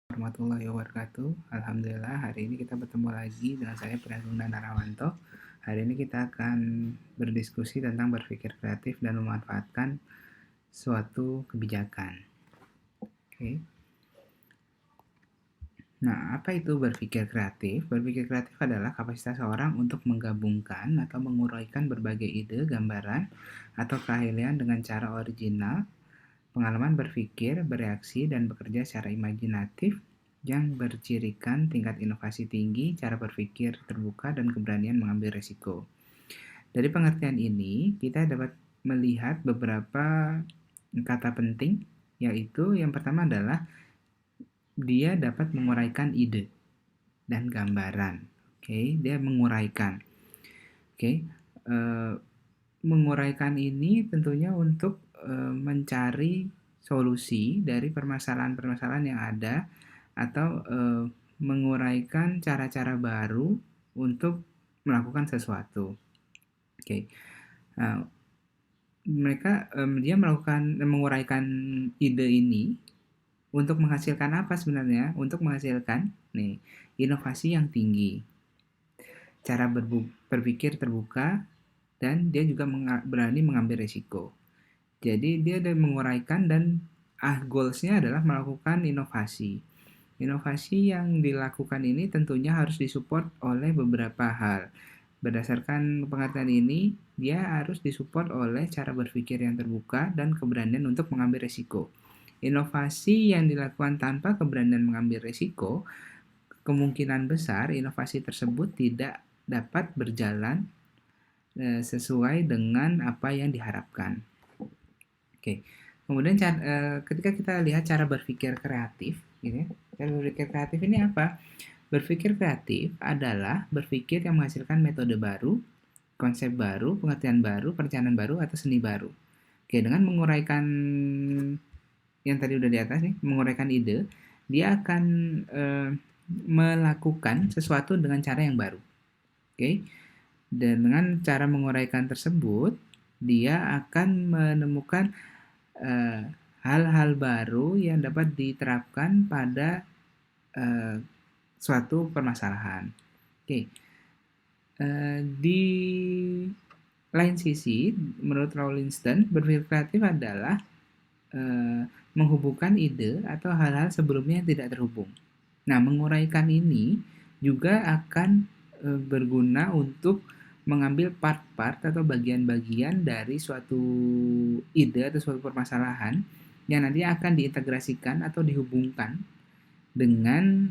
Warahmatullahi wabarakatuh. Alhamdulillah hari ini kita bertemu lagi dengan saya Priagung Narawanto. Hari ini kita akan berdiskusi tentang berpikir kreatif dan memanfaatkan suatu kebijakan. Oke. Nah, apa itu berpikir kreatif? Berpikir kreatif adalah kapasitas seorang untuk menggabungkan atau menguraikan berbagai ide, gambaran, atau keahlian dengan cara original, pengalaman berpikir, bereaksi, dan bekerja secara imajinatif yang bercirikan tingkat inovasi tinggi, cara berpikir terbuka, dan keberanian mengambil risiko. Dari pengertian ini, kita dapat melihat beberapa kata penting, yaitu yang pertama adalah dia dapat menguraikan ide dan gambaran. Oke, dia menguraikan. Oke, menguraikan ini tentunya untuk mencari solusi dari permasalahan-permasalahan yang ada atau menguraikan cara-cara baru untuk melakukan sesuatu. Oke, dia menguraikan ide ini untuk menghasilkan apa sebenarnya? Untuk menghasilkan inovasi yang tinggi, cara berpikir terbuka, dan dia juga berani mengambil risiko. Jadi dia menguraikan dan goals-nya adalah melakukan inovasi. Inovasi yang dilakukan ini tentunya harus disupport oleh beberapa hal. Berdasarkan pengertian ini, dia harus disupport oleh cara berpikir yang terbuka dan keberanian untuk mengambil risiko. Inovasi yang dilakukan tanpa keberanian mengambil risiko, kemungkinan besar inovasi tersebut tidak dapat berjalan sesuai dengan apa yang diharapkan. Oke. Kemudian ketika kita lihat cara berpikir kreatif, gitu ya. Cara berpikir kreatif ini apa? Berpikir kreatif adalah berpikir yang menghasilkan metode baru, konsep baru, pengertian baru, perencanaan baru, atau seni baru. Oke, dengan menguraikan yang tadi udah di atas nih, menguraikan ide, dia akan melakukan sesuatu dengan cara yang baru. Oke. Dan dengan cara menguraikan tersebut, dia akan menemukan hal-hal baru yang dapat diterapkan pada suatu permasalahan. Oke. Di lain sisi, menurut Rawlinson, berpikir kreatif adalah menghubungkan ide atau hal-hal sebelumnya yang tidak terhubung. Nah, menguraikan ini juga akan berguna untuk mengambil part-part atau bagian-bagian dari suatu ide atau suatu permasalahan yang nanti akan diintegrasikan atau dihubungkan dengan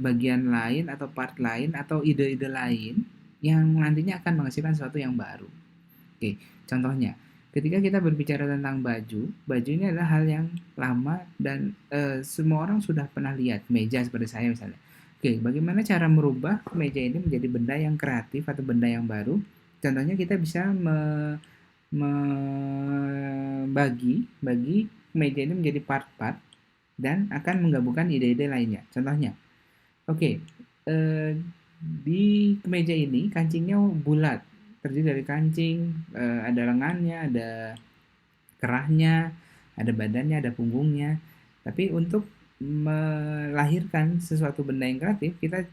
bagian lain atau part lain atau ide-ide lain yang nantinya akan menghasilkan sesuatu yang baru. Oke, contohnya, ketika kita berbicara tentang baju ini adalah hal yang lama dan semua orang sudah pernah lihat, meja seperti saya misalnya. Oke, bagaimana cara merubah meja ini menjadi benda yang kreatif atau benda yang baru? Contohnya kita bisa membagi meja ini menjadi part-part dan akan menggabungkan ide-ide lainnya. Contohnya, oke, di kemeja ini kancingnya bulat, terdiri dari kancing, ada lengannya, ada kerahnya, ada badannya, ada punggungnya. Tapi untuk melahirkan sesuatu benda yang kreatif, kita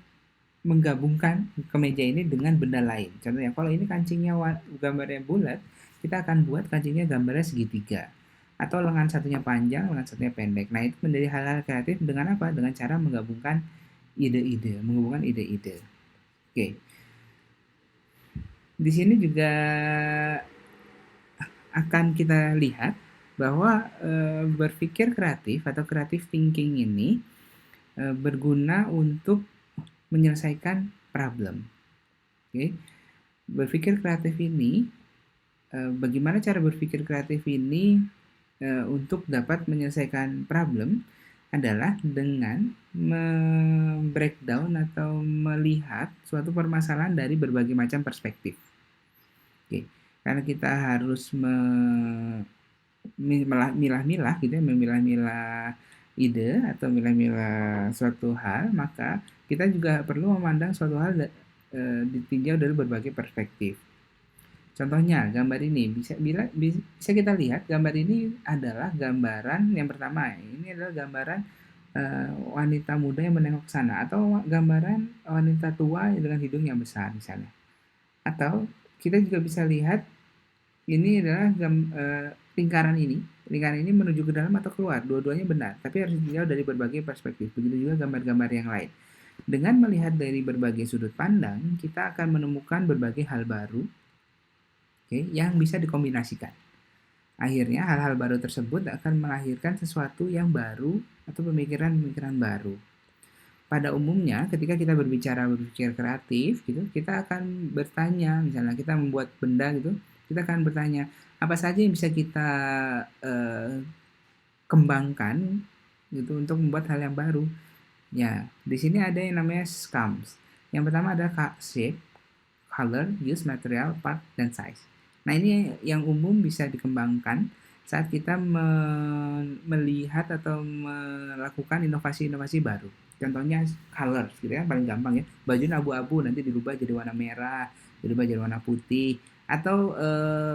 menggabungkan kemeja ini dengan benda lain. Contohnya, kalau ini kancingnya gambarnya bulat, kita akan buat kancingnya gambarnya segitiga. Atau lengan satunya panjang, lengan satunya pendek. Nah, itu menjadi hal-hal kreatif dengan apa? Dengan cara menggabungkan ide-ide, menghubungkan ide-ide. Oke. Di sini juga akan kita lihat bahwa berpikir kreatif atau creative thinking ini berguna untuk menyelesaikan problem. Oke. Berpikir kreatif ini, bagaimana cara berpikir kreatif ini untuk dapat menyelesaikan problem adalah dengan breakdown atau melihat suatu permasalahan dari berbagai macam perspektif. Oke, karena kita harus memilah-milah gitu ya, memilah-milah ide atau memilah-milah suatu hal, maka kita juga perlu memandang suatu hal ditinjau dari berbagai perspektif. Contohnya, gambar ini bisa kita lihat gambar ini adalah gambaran yang pertama. Ini adalah gambaran wanita muda yang menengok ke sana, atau gambaran wanita tua dengan hidung yang besar misalnya. Atau kita juga bisa lihat ini adalah lingkaran ini menuju ke dalam atau keluar, dua-duanya benar, tapi harus dilihat dari berbagai perspektif. Begitu juga gambar-gambar yang lain. Dengan melihat dari berbagai sudut pandang, kita akan menemukan berbagai hal baru, yang bisa dikombinasikan. Akhirnya hal-hal baru tersebut akan melahirkan sesuatu yang baru atau pemikiran-pemikiran baru. Pada umumnya ketika kita berpikir kreatif gitu, kita akan bertanya, misalnya kita membuat benda gitu, kita akan bertanya, apa saja yang bisa kita kembangkan gitu untuk membuat hal yang baru. Ya, di sini ada yang namanya SCAMS. Yang pertama ada shape, color, use, material, part, dan size. Nah, ini yang umum bisa dikembangkan saat kita melihat atau melakukan inovasi-inovasi baru. Contohnya color, gitu ya, paling gampang ya. Baju abu-abu nanti dirubah jadi warna merah, dirubah jadi warna putih, atau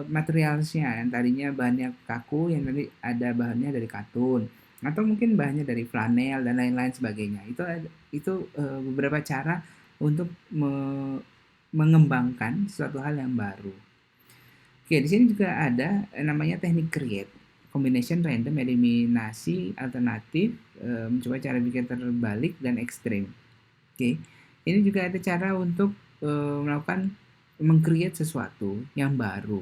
materialsnya yang tadinya bahannya kaku, yang tadi ada bahannya dari katun, atau mungkin bahannya dari flanel dan lain-lain sebagainya. Itu beberapa cara untuk mengembangkan suatu hal yang baru. Oke, di sini juga ada namanya teknik create, combination random eliminasi alternatif, mencoba cara bikin terbalik dan ekstrim. Oke, ini juga ada cara untuk melakukan meng-create sesuatu yang baru.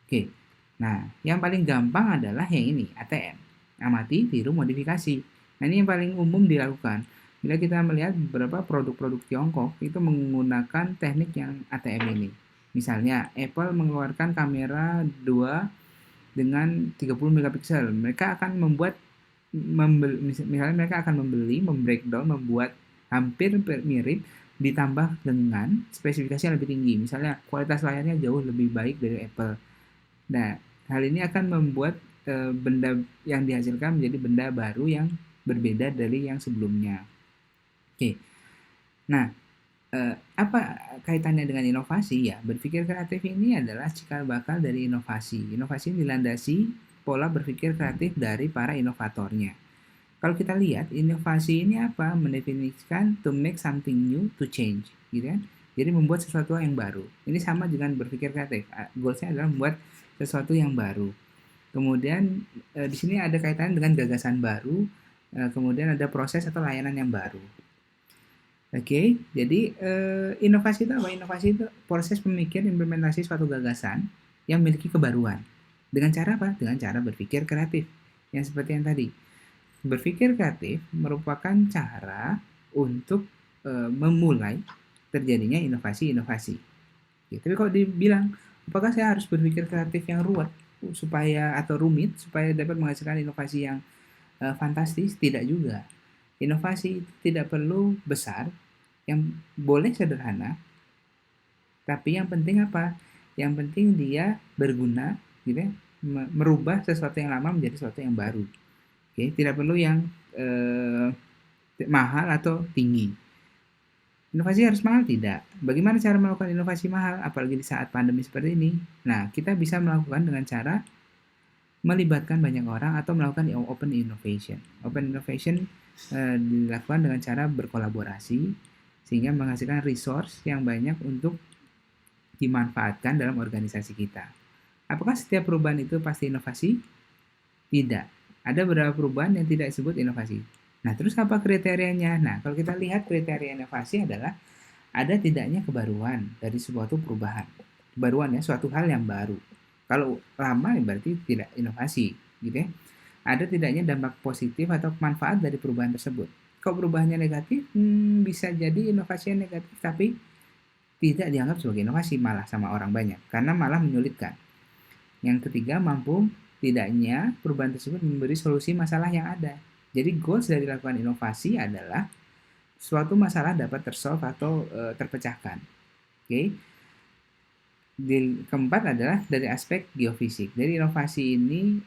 Oke, nah yang paling gampang adalah yang ini, ATM, amati, tiru, modifikasi. Nah ini yang paling umum dilakukan. Bila kita melihat beberapa produk-produk Tiongkok itu menggunakan teknik yang ATM ini. Misalnya Apple mengeluarkan kamera 2 dengan 30 megapiksel. Mereka akan misalnya mereka akan membreakdown, membuat hampir mirip, ditambah dengan spesifikasi yang lebih tinggi. Misalnya kualitas layarnya jauh lebih baik dari Apple. Nah, hal ini akan membuat benda yang dihasilkan menjadi benda baru yang berbeda dari yang sebelumnya. Oke. Nah, apa kaitannya dengan inovasi? Ya, berpikir kreatif ini adalah cikal bakal dari inovasi. Inovasi dilandasi pola berpikir kreatif dari para inovatornya. Kalau kita lihat, inovasi ini apa? Mendefinisikan to make something new to change, gitu kan? Jadi membuat sesuatu yang baru. Ini sama dengan berpikir kreatif. Goalsnya adalah membuat sesuatu yang baru. Kemudian di sini ada kaitan dengan gagasan baru. Kemudian ada proses atau layanan yang baru. Oke, jadi inovasi itu apa? Inovasi itu proses pemikir implementasi suatu gagasan yang memiliki kebaruan. Dengan cara apa? Dengan cara berpikir kreatif. Yang seperti yang tadi. Berpikir kreatif merupakan cara untuk memulai terjadinya inovasi-inovasi. Ya, tapi kalau dibilang, apakah saya harus berpikir kreatif yang ruwet atau rumit supaya dapat menghasilkan inovasi yang fantastis? Tidak juga. Inovasi tidak perlu besar, yang boleh sederhana, tapi yang penting apa? Yang penting dia berguna, gitu ya, merubah sesuatu yang lama menjadi sesuatu yang baru. Oke, tidak perlu yang mahal atau tinggi. Inovasi harus mahal? Tidak. Bagaimana cara melakukan inovasi mahal, apalagi di saat pandemi seperti ini? Nah, kita bisa melakukan dengan cara melibatkan banyak orang atau melakukan open innovation. Open innovation dilakukan dengan cara berkolaborasi, sehingga menghasilkan resource yang banyak untuk dimanfaatkan dalam organisasi kita. Apakah setiap perubahan itu pasti inovasi? Tidak. Ada beberapa perubahan yang tidak disebut inovasi. Nah, terus apa kriterianya? Nah, kalau kita lihat kriteria inovasi adalah ada tidaknya kebaruan dari suatu perubahan. Kebaruan ya, suatu hal yang baru. Kalau lama berarti tidak inovasi, gitu ya. Ada tidaknya dampak positif atau manfaat dari perubahan tersebut. Kalau perubahannya negatif, bisa jadi inovasi yang negatif, tapi tidak dianggap sebagai inovasi malah sama orang banyak, karena malah menyulitkan. Yang ketiga, mampu tidaknya perubahan tersebut memberi solusi masalah yang ada. Jadi goals dari lakukan inovasi adalah suatu masalah dapat tersolve atau terpecahkan. Oke. Keempat adalah dari aspek geofisik. Dari inovasi ini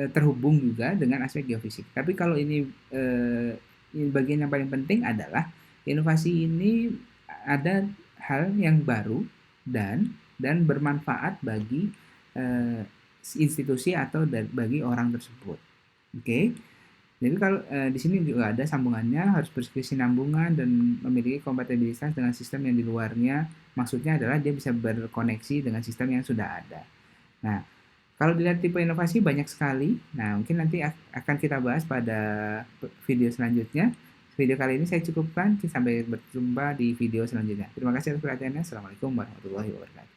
terhubung juga dengan aspek geofisik. Tapi kalau ini bagian yang paling penting adalah inovasi ini ada hal yang baru dan bermanfaat bagi institusi atau bagi orang tersebut. Oke. Jadi kalau di sini juga ada sambungannya, harus berkesinambungan dan memiliki kompatibilitas dengan sistem yang di luarnya. Maksudnya adalah dia bisa berkoneksi dengan sistem yang sudah ada. Nah, kalau dilihat tipe inovasi banyak sekali. Nah, mungkin nanti akan kita bahas pada video selanjutnya. Video kali ini saya cukupkan. Sampai berjumpa di video selanjutnya. Terima kasih atas perhatiannya. Assalamualaikum warahmatullahi wabarakatuh.